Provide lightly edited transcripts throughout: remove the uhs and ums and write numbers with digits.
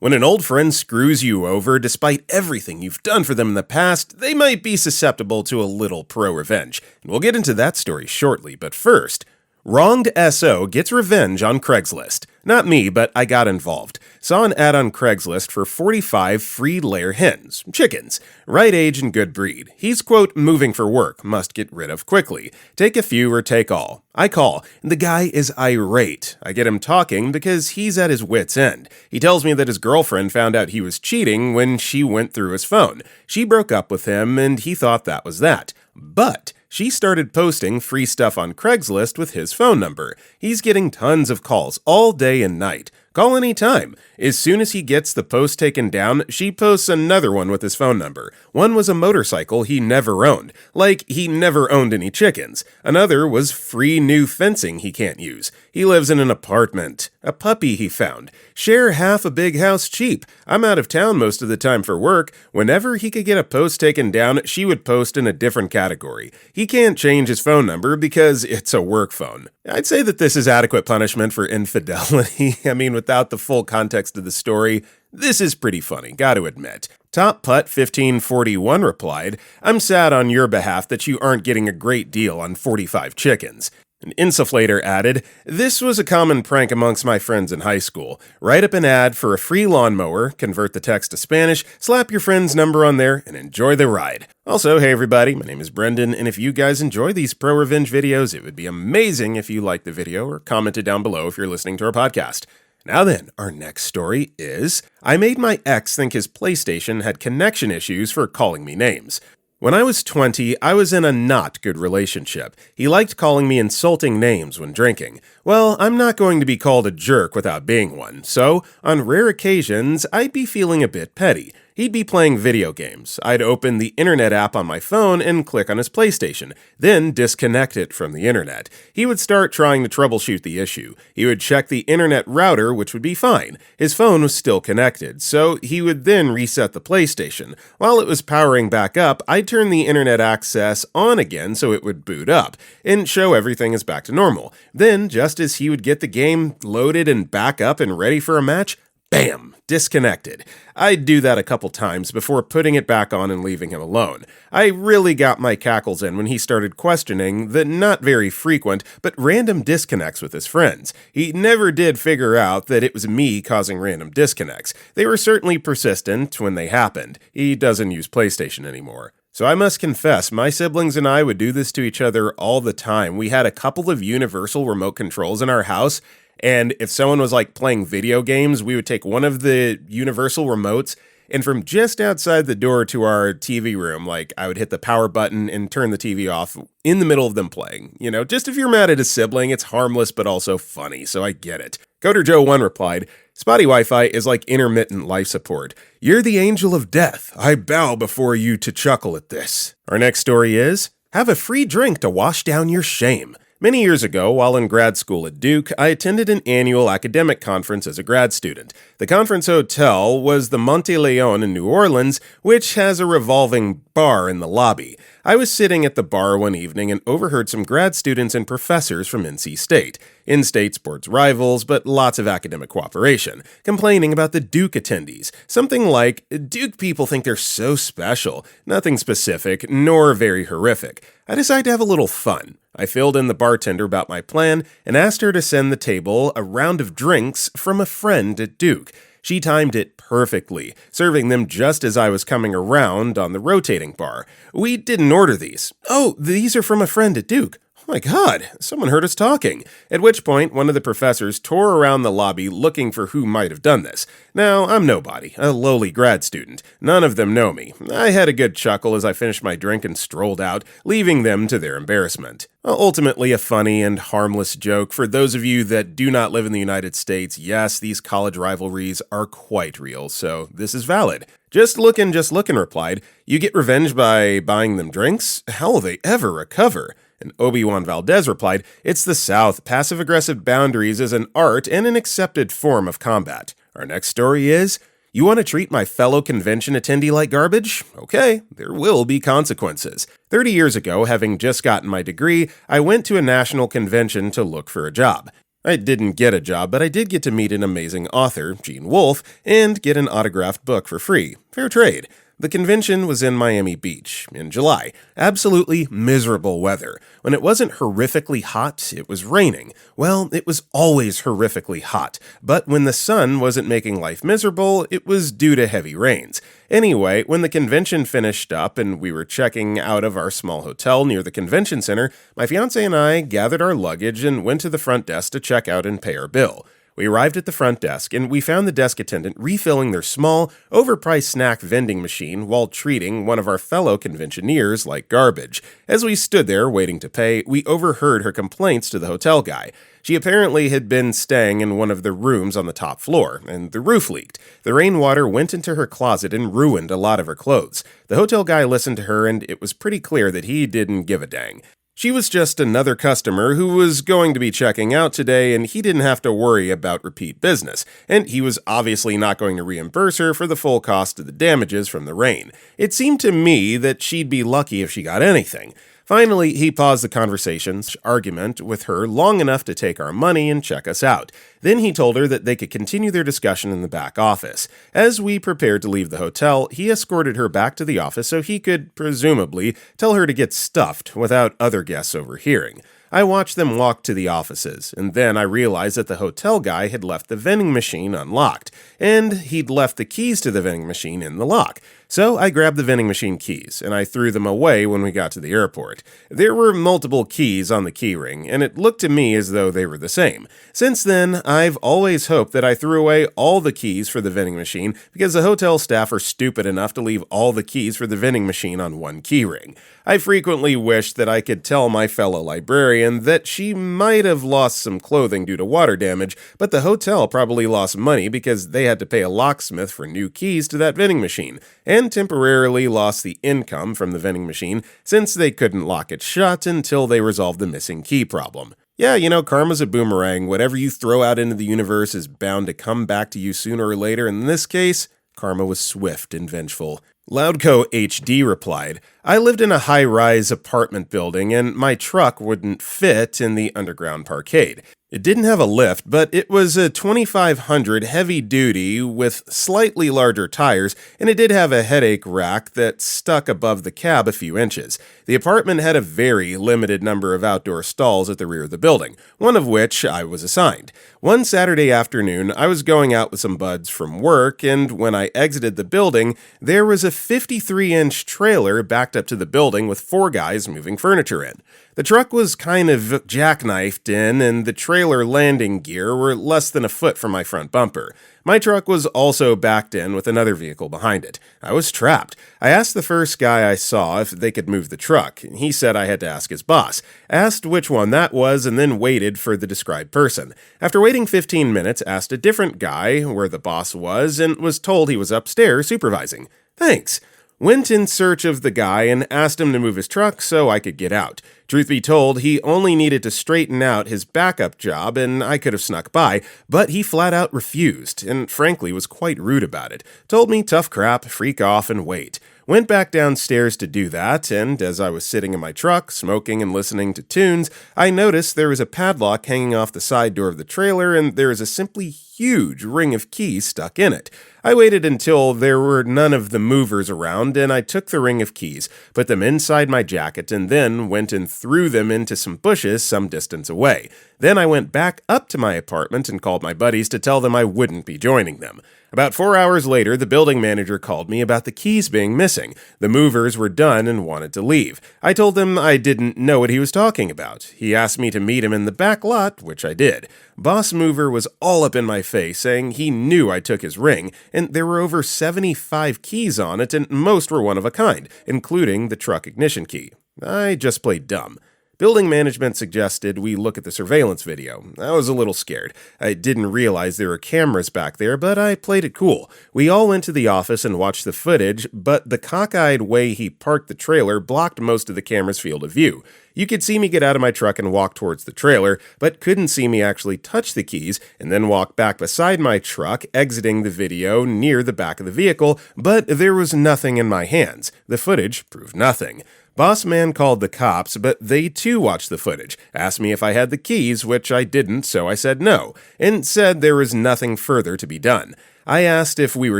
When an old friend screws you over despite everything you've done for them in the past, they might be susceptible to a little pro-revenge. And we'll get into that story shortly, but first, wronged SO gets revenge on Craigslist. Not me, but I got involved. Saw an ad on Craigslist for 45 free layer hens, chickens, right age and good breed. He's, quote, moving for work, must get rid of quickly. Take a few or take all. I call, and the guy is irate. I get him talking because he's at his wit's end. He tells me that his girlfriend found out he was cheating when she went through his phone. She broke up with him and he thought that was that. But she started posting free stuff on Craigslist with his phone number. He's getting tons of calls all day and night. Call anytime. As soon as he gets the post taken down, she posts another one with his phone number. One was a motorcycle he never owned, like he never owned any chickens. Another was free new fencing he can't use. He lives in an apartment. A puppy he found. Share half a big house cheap. I'm out of town most of the time for work. Whenever he could get a post taken down, she would post in a different category. He can't change his phone number because it's a work phone. I'd say that this is adequate punishment for infidelity. I mean, without the full context of the story, this is pretty funny, gotta admit. Top Putt 1541 replied, "I'm sad on your behalf that you aren't getting a great deal on 45 chickens." An insufflator added, "This was a common prank amongst my friends in high school. Write up an ad for a free lawnmower, convert the text to Spanish, slap your friend's number on there, and enjoy the ride." Also, hey everybody, my name is Brendan, and if you guys enjoy these pro-revenge videos, it would be amazing if you liked the video or commented down below if you're listening to our podcast. Now then, our next story is, I made my ex think his PlayStation had connection issues for calling me names. When I was 20, I was in a not good relationship. He liked calling me insulting names when drinking. Well, I'm not going to be called a jerk without being one, so on rare occasions, I'd be feeling a bit petty. He'd be playing video games. I'd open the internet app on my phone and click on his PlayStation, then disconnect it from the internet. He would start trying to troubleshoot the issue. He would check the internet router, which would be fine. His phone was still connected, so he would then reset the PlayStation. While it was powering back up, I'd turn the internet access on again so it would boot up and show everything is back to normal. Then, just as he would get the game loaded and back up and ready for a match, bam! Disconnected. I'd do that a couple times before putting it back on and leaving him alone. I really got my cackles in when he started questioning the not very frequent but random disconnects with his friends. He never did figure out that it was me causing random disconnects. They were certainly persistent when they happened. He doesn't use PlayStation anymore. So I must confess, my siblings and I would do this to each other all the time. We had a couple of universal remote controls in our house, and if someone was like playing video games, we would take one of the universal remotes, and from just outside the door to our TV room, like I would hit the power button and turn the TV off in the middle of them playing. You know, just if you're mad at a sibling, it's harmless but also funny, so I get it. Coder Joe 1 replied, "Spotty Wi-Fi is like intermittent life support. You're the angel of death. I bow before you to chuckle at this." Our next story is, have a free drink to wash down your shame. Many years ago, while in grad school at Duke, I attended an annual academic conference as a grad student. The conference hotel was the Monte Leon in New Orleans, which has a revolving bar in the lobby. I was sitting at the bar one evening and overheard some grad students and professors from NC State, in-state sports rivals, but lots of academic cooperation, complaining about the Duke attendees. Something like, Duke people think they're so special, nothing specific, nor very horrific. I decided to have a little fun. I filled in the bartender about my plan and asked her to send the table a round of drinks from a friend at Duke. She timed it perfectly, serving them just as I was coming around on the rotating bar. We didn't order these. "Oh, these are from a friend at Duke." "Oh my God, someone heard us talking." At which point, one of the professors tore around the lobby looking for who might have done this. Now, I'm nobody, a lowly grad student. None of them know me. I had a good chuckle as I finished my drink and strolled out, leaving them to their embarrassment. Ultimately, a funny and harmless joke. For those of you that do not live in the United States, yes, these college rivalries are quite real, so this is valid. Just lookin' replied, "You get revenge by buying them drinks? How will they ever recover?" And Obi-Wan Valdez replied, "It's the South. Passive-aggressive boundaries is an art and an accepted form of combat." Our next story is, you want to treat my fellow convention attendee like garbage? Okay, there will be consequences. 30 years ago, having just gotten my degree, I went to a national convention to look for a job. I didn't get a job, but I did get to meet an amazing author, Gene Wolfe, and get an autographed book for free. Fair trade. The convention was in Miami Beach in July. Absolutely miserable weather. When it wasn't horrifically hot, it was raining. Well, it was always horrifically hot, but when the sun wasn't making life miserable, it was due to heavy rains. Anyway, when the convention finished up and we were checking out of our small hotel near the convention center, my fiancé and I gathered our luggage and went to the front desk to check out and pay our bill. We arrived at the front desk, and we found the desk attendant refilling their small, overpriced snack vending machine while treating one of our fellow conventioneers like garbage. As we stood there waiting to pay, we overheard her complaints to the hotel guy. She apparently had been staying in one of the rooms on the top floor, and the roof leaked. The rainwater went into her closet and ruined a lot of her clothes. The hotel guy listened to her, and it was pretty clear that he didn't give a dang. She was just another customer who was going to be checking out today, and he didn't have to worry about repeat business, and he was obviously not going to reimburse her for the full cost of the damages from the rain. It seemed to me that she'd be lucky if she got anything. Finally, he paused the conversation's argument with her long enough to take our money and check us out. Then he told her that they could continue their discussion in the back office. As we prepared to leave the hotel, he escorted her back to the office so he could, presumably, tell her to get stuffed without other guests overhearing. I watched them walk to the offices, and then I realized that the hotel guy had left the vending machine unlocked, and he'd left the keys to the vending machine in the lock. So I grabbed the vending machine keys, and I threw them away when we got to the airport. There were multiple keys on the keyring, and it looked to me as though they were the same. Since then, I've always hoped that I threw away all the keys for the vending machine because the hotel staff are stupid enough to leave all the keys for the vending machine on one keyring. I frequently wished that I could tell my fellow librarian that she might have lost some clothing due to water damage, but the hotel probably lost money because they had to pay a locksmith for new keys to that vending machine, and temporarily lost the income from the vending machine since they couldn't lock it shut until they resolved the missing key problem. Yeah, karma's a boomerang. Whatever you throw out into the universe is bound to come back to you sooner or later. In this case, karma was swift and vengeful. Loudco HD replied, I lived in a high-rise apartment building and my truck wouldn't fit in the underground parkade. It didn't have a lift, but it was a 2500 heavy-duty with slightly larger tires, and it did have a headache rack that stuck above the cab a few inches. The apartment had a very limited number of outdoor stalls at the rear of the building, one of which I was assigned. One Saturday afternoon, I was going out with some buds from work, and when I exited the building, there was a 53-inch trailer backed up to the building with 4 guys moving furniture in. The truck was kind of jackknifed in, and the trailer landing gear were less than a foot from my front bumper. My truck was also backed in with another vehicle behind it. I was trapped. I asked the first guy I saw if they could move the truck. He said I had to ask his boss. Asked which one that was, and then waited for the described person. After waiting 15 minutes, asked a different guy where the boss was, and was told he was upstairs supervising. Thanks. Went in search of the guy and asked him to move his truck so I could get out. Truth be told, he only needed to straighten out his backup job and I could have snuck by, but he flat out refused and frankly was quite rude about it. Told me tough crap, freak off and wait. Went back downstairs to do that, and as I was sitting in my truck, smoking and listening to tunes, I noticed there was a padlock hanging off the side door of the trailer and there is a simply huge ring of keys stuck in it. I waited until there were none of the movers around, and I took the ring of keys, put them inside my jacket, and then went and threw them into some bushes some distance away. Then I went back up to my apartment and called my buddies to tell them I wouldn't be joining them. About 4 hours later, the building manager called me about the keys being missing. The movers were done and wanted to leave. I told him I didn't know what he was talking about. He asked me to meet him in the back lot, which I did. Boss mover was all up in my face, saying he knew I took his ring, and there were over 75 keys on it, and most were one of a kind, including the truck ignition key. I just played dumb. Building management suggested we look at the surveillance video. I was a little scared. I didn't realize there were cameras back there, but I played it cool. We all went to the office and watched the footage, but the cockeyed way he parked the trailer blocked most of the camera's field of view. You could see me get out of my truck and walk towards the trailer, but couldn't see me actually touch the keys and then walk back beside my truck, exiting the video near the back of the vehicle, but there was nothing in my hands. The footage proved nothing. Boss man called the cops, but they too watched the footage, asked me if I had the keys, which I didn't, so I said no, and said there was nothing further to be done. I asked if we were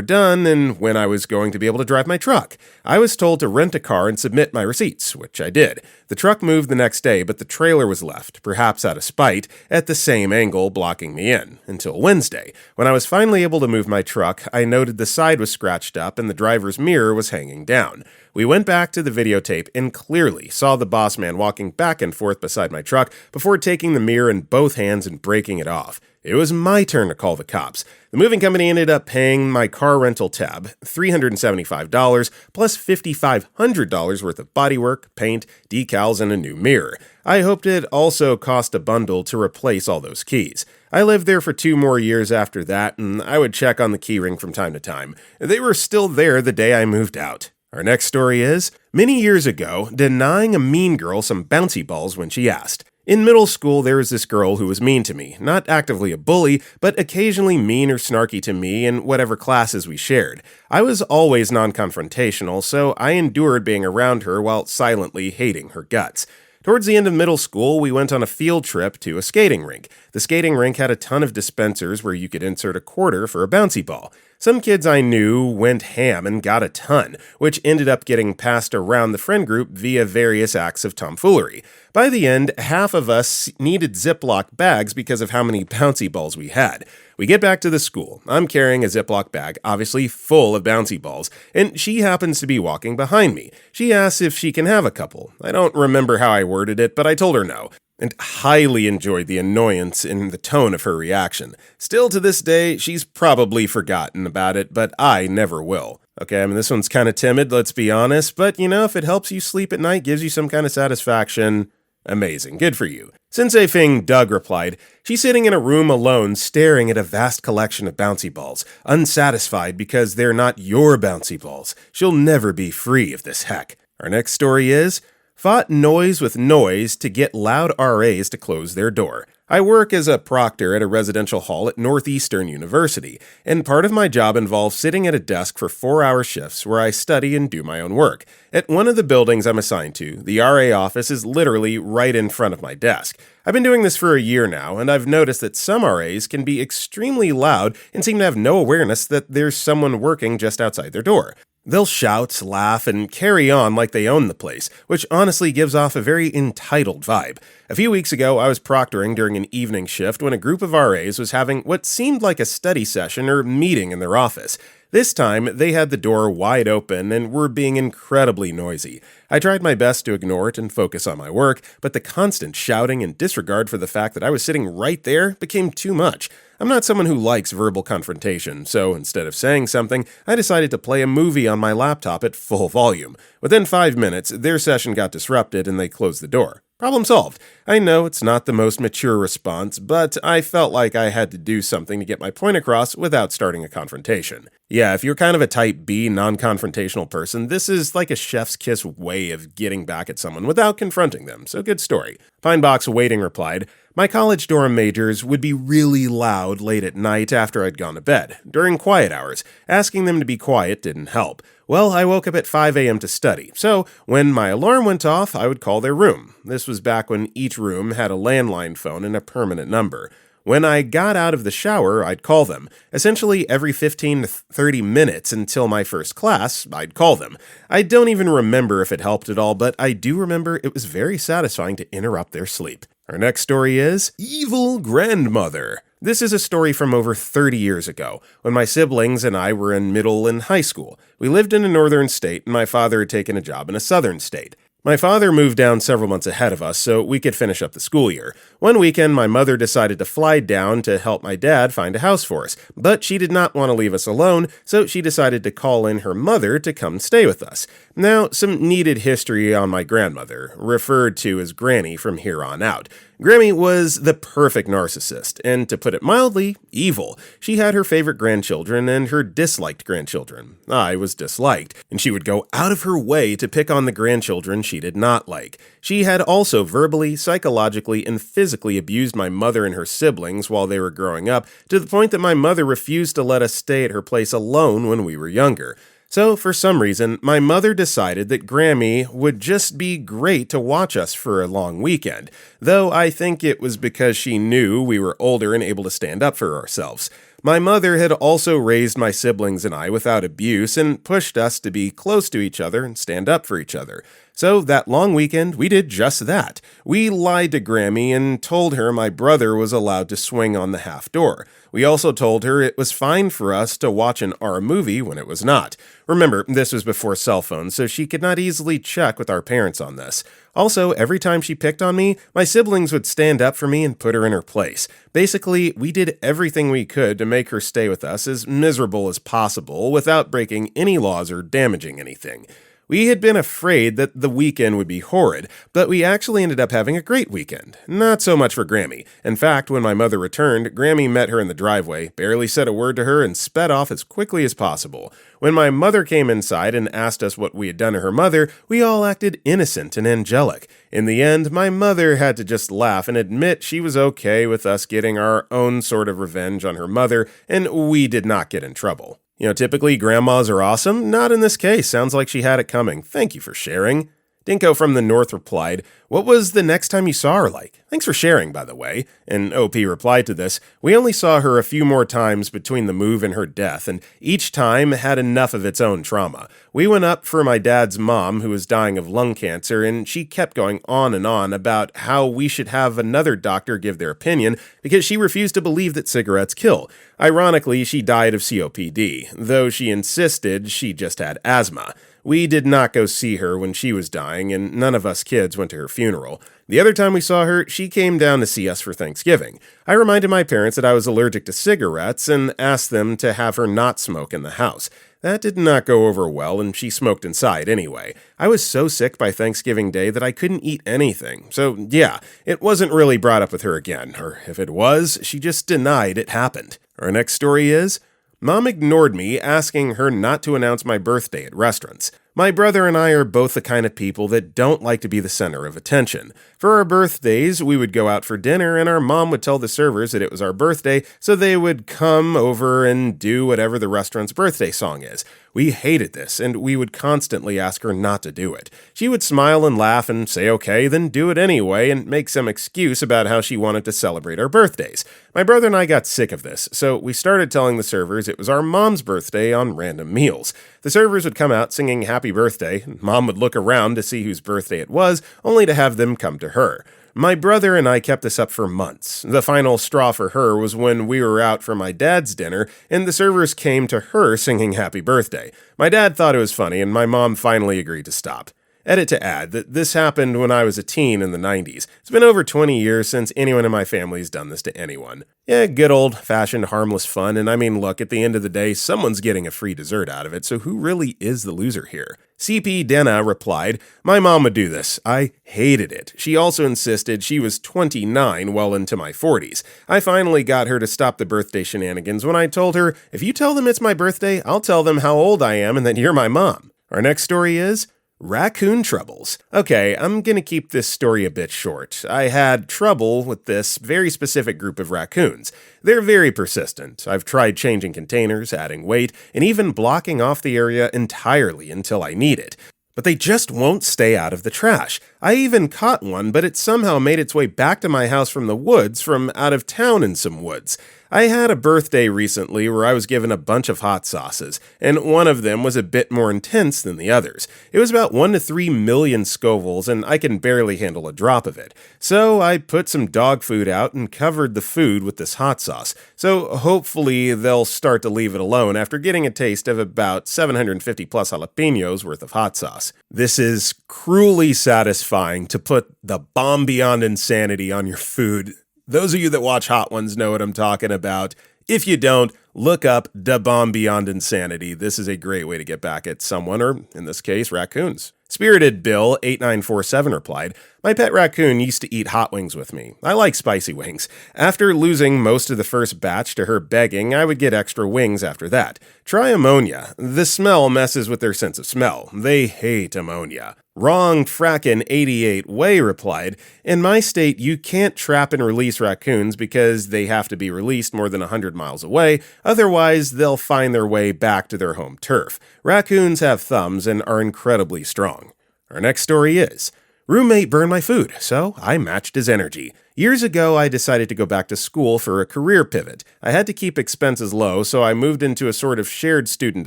done and when I was going to be able to drive my truck. I was told to rent a car and submit my receipts, which I did. The truck moved the next day, but the trailer was left, perhaps out of spite, at the same angle blocking me in, until Wednesday. When I was finally able to move my truck, I noted the side was scratched up and the driver's mirror was hanging down. We went back to the videotape and clearly saw the boss man walking back and forth beside my truck before taking the mirror in both hands and breaking it off. It was my turn to call the cops. The moving company ended up paying my car rental tab $375 plus $5,500 worth of bodywork, paint, decals, and a new mirror. I hoped it also cost a bundle to replace all those keys. I lived there for 2 more years after that, and I would check on the keyring from time to time. They were still there the day I moved out. Our next story is, many years ago, denying a mean girl some bouncy balls when she asked. In middle school, there was this girl who was mean to me, not actively a bully, but occasionally mean or snarky to me in whatever classes we shared. I was always non-confrontational, so I endured being around her while silently hating her guts. Towards the end of middle school, we went on a field trip to a skating rink. The skating rink had a ton of dispensers where you could insert a quarter for a bouncy ball. Some kids I knew went ham and got a ton, which ended up getting passed around the friend group via various acts of tomfoolery. By the end, half of us needed Ziploc bags because of how many bouncy balls we had. We get back to the school. I'm carrying a Ziploc bag, obviously full of bouncy balls, and she happens to be walking behind me. She asks if she can have a couple. I don't remember how I worded it, but I told her no, and highly enjoyed the annoyance in the tone of her reaction. Still to this day, she's probably forgotten about it, but I never will. Okay, I mean, this one's kind of timid, let's be honest, but if it helps you sleep at night, gives you some kind of satisfaction, amazing, good for you. Sensei Fing Doug replied, she's sitting in a room alone staring at a vast collection of bouncy balls, unsatisfied because they're not your bouncy balls. She'll never be free of this heck. Our next story is, fought noise with noise to get loud RAs to close their door. I work as a proctor at a residential hall at Northeastern University, and part of my job involves sitting at a desk for 4-hour shifts where I study and do my own work. At one of the buildings I'm assigned to, the RA office is literally right in front of my desk. I've been doing this for a year now, and I've noticed that some RAs can be extremely loud and seem to have no awareness that there's someone working just outside their door. They'll shout, laugh, and carry on like they own the place, which honestly gives off a very entitled vibe. A few weeks ago, I was proctoring during an evening shift when a group of RAs was having what seemed like a study session or meeting in their office. This time, they had the door wide open and were being incredibly noisy. I tried my best to ignore it and focus on my work, but the constant shouting and disregard for the fact that I was sitting right there became too much. I'm not someone who likes verbal confrontation, so instead of saying something, I decided to play a movie on my laptop at full volume. Within 5 minutes, their session got disrupted and they closed the door. Problem solved. I know it's not the most mature response, but I felt like I had to do something to get my point across without starting a confrontation. Yeah, if you're kind of a type B, non-confrontational person, this is like a chef's kiss way of getting back at someone without confronting them, so good story. Pinebox Waiting replied, my college dorm majors would be really loud late at night after I'd gone to bed, during quiet hours. Asking them to be quiet didn't help. Well, I woke up at 5 a.m. to study, so when my alarm went off, I would call their room. This was back when each room had a landline phone and a permanent number. When I got out of the shower, I'd call them. Essentially, every 15 to 30 minutes until my first class, I'd call them. I don't even remember if it helped at all, but I do remember it was very satisfying to interrupt their sleep. Our next story is Evil Grandmother. This is a story from over 30 years ago, when my siblings and I were in middle and high school. We lived in a northern state, and my father had taken a job in a southern state. My father moved down several months ahead of us so we could finish up the school year. One weekend, my mother decided to fly down to help my dad find a house for us, but she did not want to leave us alone, so she decided to call in her mother to come stay with us. Now, some needed history on my grandmother, referred to as Granny from here on out. Grammy was the perfect narcissist, and to put it mildly, evil. She had her favorite grandchildren and her disliked grandchildren. I was disliked, and she would go out of her way to pick on the grandchildren she did not like. She had also verbally, psychologically, and physically abused my mother and her siblings while they were growing up, to the point that my mother refused to let us stay at her place alone when we were younger. So, for some reason, my mother decided that Grammy would just be great to watch us for a long weekend, though I think it was because she knew we were older and able to stand up for ourselves. My mother had also raised my siblings and I without abuse and pushed us to be close to each other and stand up for each other. So that long weekend, we did just that. We lied to Grammy and told her my brother was allowed to swing on the half door. We also told her it was fine for us to watch an R movie when it was not. Remember, this was before cell phones, so she could not easily check with our parents on this. Also, every time she picked on me, my siblings would stand up for me and put her in her place. Basically, we did everything we could to make her stay with us as miserable as possible without breaking any laws or damaging anything. We had been afraid that the weekend would be horrid, but we actually ended up having a great weekend. Not so much for Grammy. In fact, when my mother returned, Grammy met her in the driveway, barely said a word to her, and sped off as quickly as possible. When my mother came inside and asked us what we had done to her mother, we all acted innocent and angelic. In the end, my mother had to just laugh and admit she was okay with us getting our own sort of revenge on her mother, and we did not get in trouble. Typically grandmas are awesome. Not in this case. Sounds like she had it coming. Thank you for sharing. Dinko from the North replied, "What was the next time you saw her like? Thanks for sharing, by the way." And OP replied to this, "We only saw her a few more times between the move and her death, and each time had enough of its own trauma. We went up for my dad's mom, who was dying of lung cancer, and she kept going on and on about how we should have another doctor give their opinion because she refused to believe that cigarettes kill. Ironically, she died of COPD, though she insisted she just had asthma. We did not go see her when she was dying, and none of us kids went to her funeral. The other time we saw her, she came down to see us for Thanksgiving. I reminded my parents that I was allergic to cigarettes and asked them to have her not smoke in the house. That did not go over well, and she smoked inside anyway. I was so sick by Thanksgiving Day that I couldn't eat anything. So yeah, it wasn't really brought up with her again, or if it was, she just denied it happened." Our next story is, Mom ignored me asking her not to announce my birthday at restaurants. My brother and I are both the kind of people that don't like to be the center of attention. For our birthdays, we would go out for dinner, and our mom would tell the servers that it was our birthday, so they would come over and do whatever the restaurant's birthday song is. We hated this, and we would constantly ask her not to do it. She would smile and laugh and say okay, then do it anyway, and make some excuse about how she wanted to celebrate our birthdays. My brother and I got sick of this, so we started telling the servers it was our mom's birthday on random meals. The servers would come out singing happy birthday, and Mom would look around to see whose birthday it was, only to have them come to her. My brother and I kept this up for months. The final straw for her was when we were out for my dad's dinner, and the servers came to her singing happy birthday. My dad thought it was funny, and my mom finally agreed to stop. Edit to add that this happened when I was a teen in the 90s. It's been over 20 years since anyone in my family has done this to anyone. Yeah, good old-fashioned harmless fun, and I mean, look, at the end of the day, someone's getting a free dessert out of it, so who really is the loser here? CP Dena replied, "My mom would do this. I hated it. She also insisted she was 29 well into my 40s. I finally got her to stop the birthday shenanigans when I told her, if you tell them it's my birthday, I'll tell them how old I am and that you're my mom." Our next story is Raccoon troubles. Okay, I'm gonna keep this story a bit short. I had trouble with this very specific group of raccoons. They're very persistent. I've tried changing containers, adding weight, and even blocking off the area entirely until I need it. But they just won't stay out of the trash. I even caught one, but it somehow made its way back to my house from the woods, from out of town in some woods. I had a birthday recently where I was given a bunch of hot sauces, and one of them was a bit more intense than the others. It was about 1 to 3 million Scovilles, and I can barely handle a drop of it. So I put some dog food out and covered the food with this hot sauce. So hopefully they'll start to leave it alone after getting a taste of about 750 plus jalapenos worth of hot sauce. This is cruelly satisfying to put the bomb beyond insanity on your food. Those of you that watch Hot Ones know what I'm talking about. If you don't, look up Da Bomb Beyond Insanity. This is a great way to get back at someone, or in this case, raccoons. Spirited Bill 8947 replied, "My pet raccoon used to eat hot wings with me. I like spicy wings. After losing most of the first batch to her begging, I would get extra wings after that. Try ammonia. The smell messes with their sense of smell. They hate ammonia." Wrong Frackin' 88 Way replied, "In my state, you can't trap and release raccoons because they have to be released more than 100 miles away, otherwise they'll find their way back to their home turf. Raccoons have thumbs and are incredibly strong." Our next story is, "Roommate burned my food, so I matched his energy. Years ago, I decided to go back to school for a career pivot. I had to keep expenses low, so I moved into a sort of shared student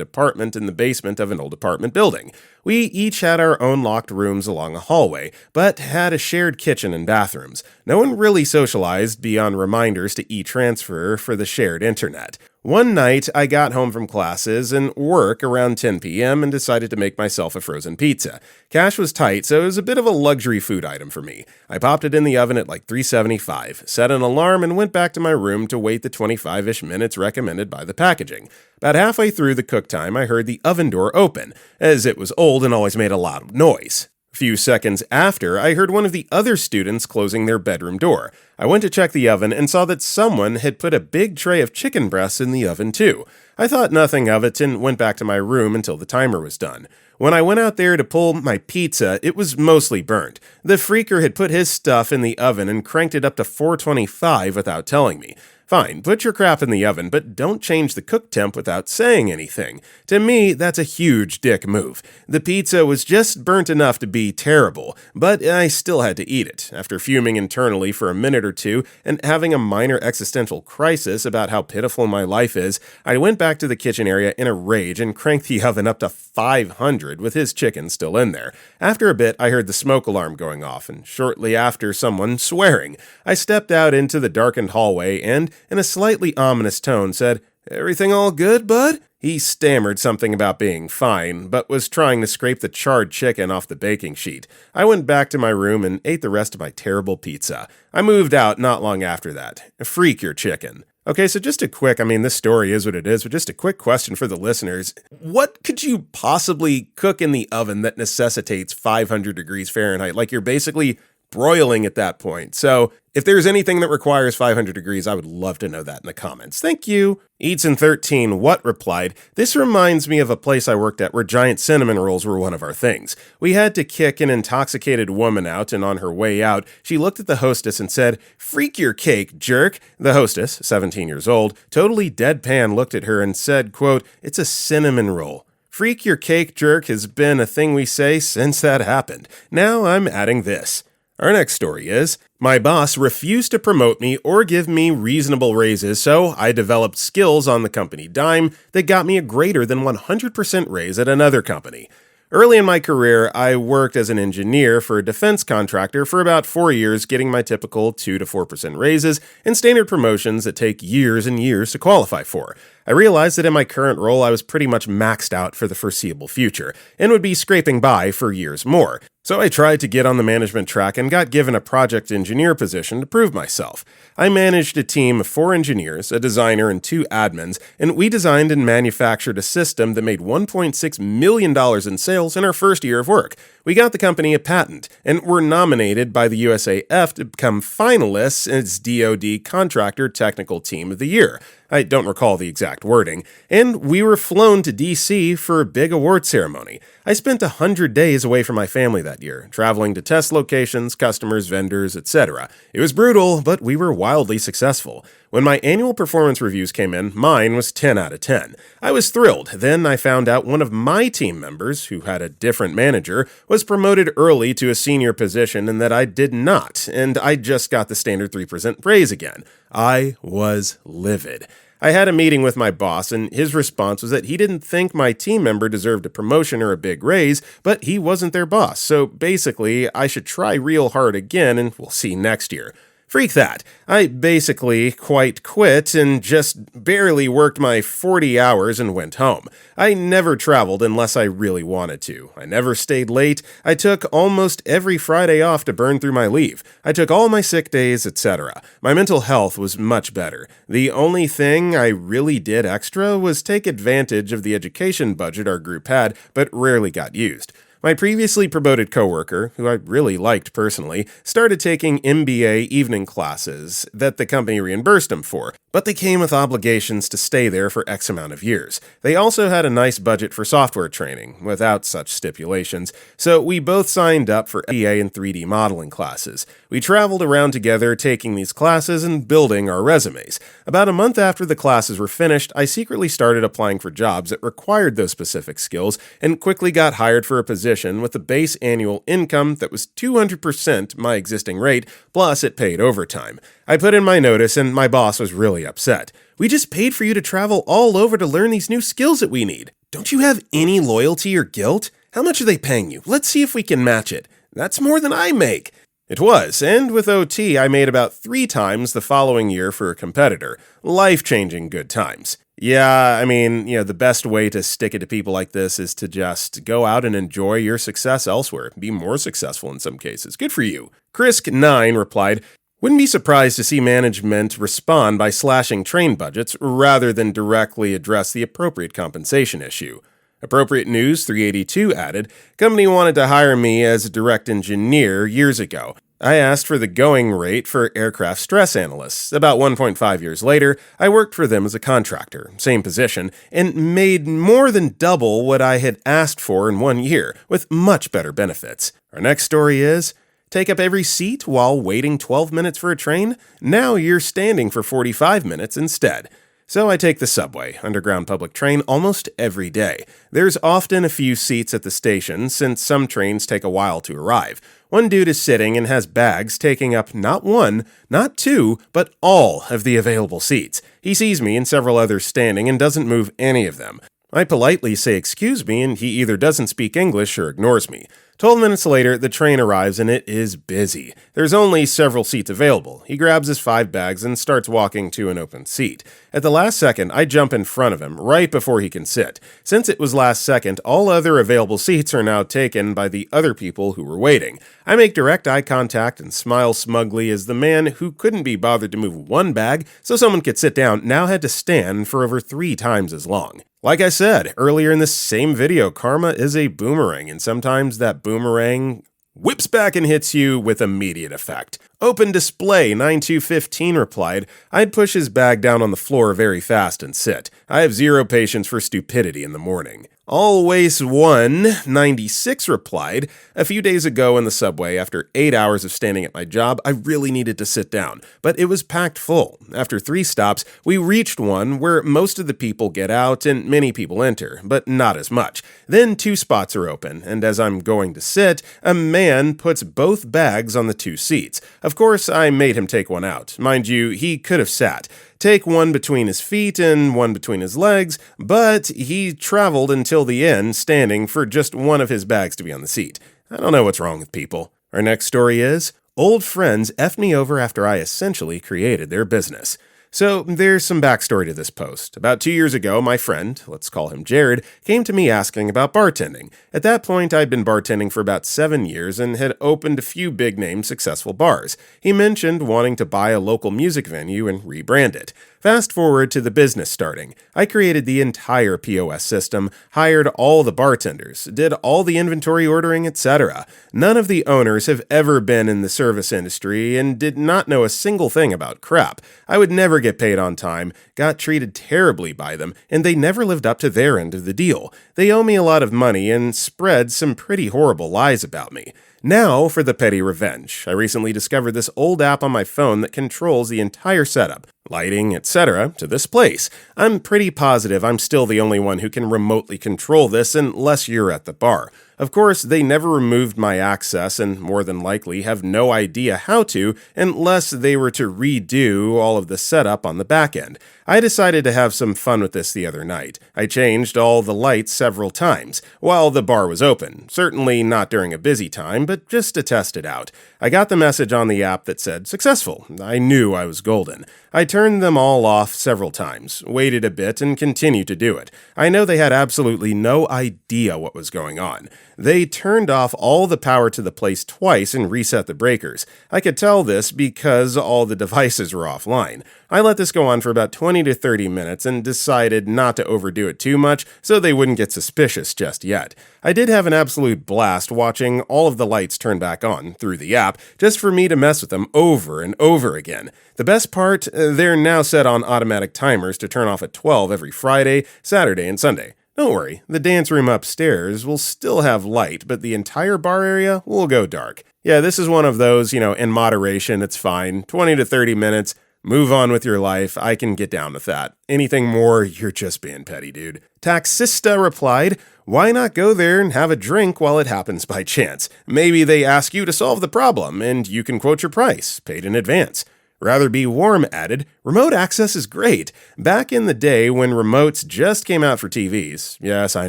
apartment in the basement of an old apartment building. We each had our own locked rooms along a hallway, but had a shared kitchen and bathrooms. No one really socialized beyond reminders to e-transfer for the shared internet. One night, I got home from classes and work around 10 p.m. and decided to make myself a frozen pizza. Cash was tight, so it was a bit of a luxury food item for me. I popped it in the oven at like 375, set an alarm, and went back to my room to wait the 25-ish minutes recommended by the packaging. About halfway through the cook time, I heard the oven door open, as it was old and always made a loud noise. A few seconds after, I heard one of the other students closing their bedroom door. I went to check the oven and saw that someone had put a big tray of chicken breasts in the oven too. I thought nothing of it and went back to my room until the timer was done. When I went out there to pull my pizza, it was mostly burnt. The freaker had put his stuff in the oven and cranked it up to 425 without telling me. Fine, put your crap in the oven, but don't change the cook temp without saying anything. To me, that's a huge dick move. The pizza was just burnt enough to be terrible, but I still had to eat it. After fuming internally for a minute or two and having a minor existential crisis about how pitiful my life is, I went back to the kitchen area in a rage and cranked the oven up to 500 with his chicken still in there. After a bit, I heard the smoke alarm going off, and shortly after, someone swearing. I stepped out into the darkened hallway and, in a slightly ominous tone, said, "Everything all good, bud?" He stammered something about being fine, but was trying to scrape the charred chicken off the baking sheet. I went back to my room and ate the rest of my terrible pizza. I moved out not long after that. Freak your chicken. Okay, so just a quick, this story is what it is, but just a quick question for the listeners. What could you possibly cook in the oven that necessitates 500 degrees Fahrenheit? Like, you're basically broiling at that point. So if there's anything that requires 500 degrees, I would love to know that in the comments. Thank you. Eatsin13 What replied, "This reminds me of a place I worked at where giant cinnamon rolls were one of our things. We had to kick an intoxicated woman out, and on her way out, she looked at the hostess and said, 'Freak your cake, jerk.' The hostess, 17 years old, totally deadpan looked at her and said, quote, 'It's a cinnamon roll.' Freak your cake, jerk has been a thing we say since that happened. Now I'm adding this." Our next story is, "My boss refused to promote me or give me reasonable raises, so I developed skills on the company dime that got me a greater than 100% raise at another company. Early in my career, I worked as an engineer for a defense contractor for about 4 years, getting my typical 2 to 4% raises and standard promotions that take years and years to qualify for. I realized that in my current role, I was pretty much maxed out for the foreseeable future and would be scraping by for years more. So I tried to get on the management track and got given a project engineer position to prove myself. I managed a team of 4 engineers, a designer, and 2 admins, and we designed and manufactured a system that made $1.6 million in sales in our first year of work. We got the company a patent, and were nominated by the USAF to become finalists as DoD Contractor Technical Team of the Year. I don't recall the exact wording, and we were flown to DC for a big award ceremony. I spent 100 days away from my family that year, traveling to test locations, customers, vendors, etc. It was brutal, but we were wildly successful. When my annual performance reviews came in, mine was 10 out of 10. I was thrilled. Then I found out one of my team members, who had a different manager, was promoted early to a senior position and that I did not, and I just got the standard 3% raise again. I was livid. I had a meeting with my boss, and his response was that he didn't think my team member deserved a promotion or a big raise, but he wasn't their boss, so basically, I should try real hard again, and we'll see next year. Freak that. I basically quite quit and just barely worked my 40 hours and went home. I never traveled unless I really wanted to. I never stayed late. I took almost every Friday off to burn through my leave. I took all my sick days, etc. My mental health was much better. The only thing I really did extra was take advantage of the education budget our group had, but rarely got used. My previously promoted coworker, who I really liked personally, started taking MBA evening classes that the company reimbursed him for, but they came with obligations to stay there for X amount of years. They also had a nice budget for software training, without such stipulations, so we both signed up for MBA and 3D modeling classes. We traveled around together taking these classes and building our resumes. About a month after the classes were finished, I secretly started applying for jobs that required those specific skills and quickly got hired for a position with a base annual income that was 200% my existing rate, plus it paid overtime. I put in my notice and my boss was really upset. "We just paid for you to travel all over to learn these new skills that we need. Don't you have any loyalty or guilt? How much are they paying you? Let's see if we can match it. That's more than I make." It was, and with OT I made about 3 times the following year for a competitor. Life-changing good times. Yeah, I mean, the best way to stick it to people like this is to just go out and enjoy your success elsewhere. Be more successful in some cases. Good for you. Krisk9 replied, "Wouldn't be surprised to see management respond by slashing train budgets rather than directly address the appropriate compensation issue." Appropriate News 382 added, "Company wanted to hire me as a direct engineer years ago. I asked for the going rate for aircraft stress analysts. About 1.5 years later, I worked for them as a contractor, same position, and made more than double what I had asked for in 1 year, with much better benefits." Our next story is, take up every seat while waiting 12 minutes for a train? Now you're standing for 45 minutes instead. So I take the subway, underground public train, almost every day. There's often a few seats at the station, since some trains take a while to arrive. One dude is sitting and has bags taking up not 1, not 2, but all of the available seats. He sees me and several others standing and doesn't move any of them. I politely say excuse me, and he either doesn't speak English or ignores me. 12 minutes later, the train arrives and it is busy. There's only several seats available. He grabs his 5 bags and starts walking to an open seat. At the last second, I jump in front of him, right before he can sit. Since it was last second, all other available seats are now taken by the other people who were waiting. I make direct eye contact and smile smugly as the man who couldn't be bothered to move 1 bag so someone could sit down now had to stand for over 3 times as long. Like I said earlier in this same video, karma is a boomerang, and sometimes that boomerang whips back and hits you with immediate effect. Open Display 9215 replied, "I'd push his bag down on the floor very fast and sit. I have zero patience for stupidity in the morning." Always 196 replied, "A few days ago in the subway, after 8 hours of standing at my job, I really needed to sit down, but it was packed full. After 3 stops, we reached one where most of the people get out and many people enter, but not as much. Then 2 spots are open, and as I'm going to sit, a man puts both bags on the 2 seats. Of course, I made him take one out. Mind you, he could have sat. Take one between his feet and one between his legs, but he traveled until the end standing for just one of his bags to be on the seat. I don't know what's wrong with people." Our next story is, "Old friends effed me over after I essentially created their business." So there's some backstory to this post. About 2 years ago, my friend, let's call him Jared, came to me asking about bartending. At that point, I'd been bartending for about 7 years and had opened a few big-name successful bars. He mentioned wanting to buy a local music venue and rebrand it. Fast forward to the business starting. I created the entire POS system, hired all the bartenders, did all the inventory ordering, etc. None of the owners have ever been in the service industry and did not know a single thing about crap. I would never get paid on time, got treated terribly by them, and they never lived up to their end of the deal. They owe me a lot of money and spread some pretty horrible lies about me. Now for the petty revenge. I recently discovered this old app on my phone that controls the entire setup, lighting, etc., to this place. I'm pretty positive I'm still the only one who can remotely control this unless you're at the bar. Of course, they never removed my access and more than likely have no idea how to unless they were to redo all of the setup on the back end. I decided to have some fun with this the other night. I changed all the lights several times while the bar was open. Certainly not during a busy time, but just to test it out. I got the message on the app that said successful. I knew I was golden. I turned them all off several times, waited a bit, and continued to do it. I know they had absolutely no idea what was going on. They turned off all the power to the place twice and reset the breakers. I could tell this because all the devices were offline. I let this go on for about 20 to 30 minutes and decided not to overdo it too much so they wouldn't get suspicious just yet. I did have an absolute blast watching all of the lights turn back on through the app just for me to mess with them over and over again. The best part, they're now set on automatic timers to turn off at 12 every Friday, Saturday, and Sunday. Don't worry, the dance room upstairs will still have light, but the entire bar area will go dark. Yeah, this is one of those, in moderation, it's fine. 20 to 30 minutes, move on with your life. I can get down with that. Anything more, you're just being petty, dude. Taxista replied, why not go there and have a drink while it happens by chance? Maybe they ask you to solve the problem, and you can quote your price, paid in advance. Rather Be Warm added, remote access is great. Back in the day when remotes just came out for TVs, yes, I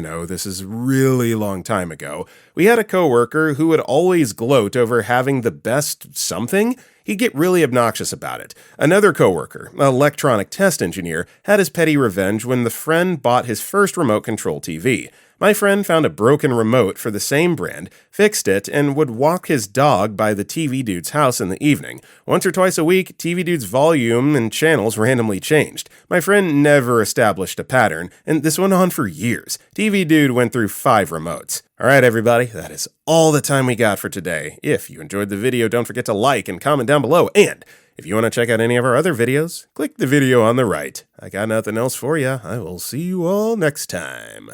know, this is a really long time ago, we had a coworker who would always gloat over having the best something. He'd get really obnoxious about it. Another coworker, an electronic test engineer, had his petty revenge when the friend bought his first remote control TV. My friend found a broken remote for the same brand, fixed it, and would walk his dog by the TV dude's house in the evening. Once or twice a week, TV dude's volume and channels randomly changed. My friend never established a pattern, and this went on for years. TV dude went through 5 remotes. Alright everybody, that is all the time we got for today. If you enjoyed the video, don't forget to like and comment down below, and if you want to check out any of our other videos, click the video on the right. I got nothing else for you. I will see you all next time.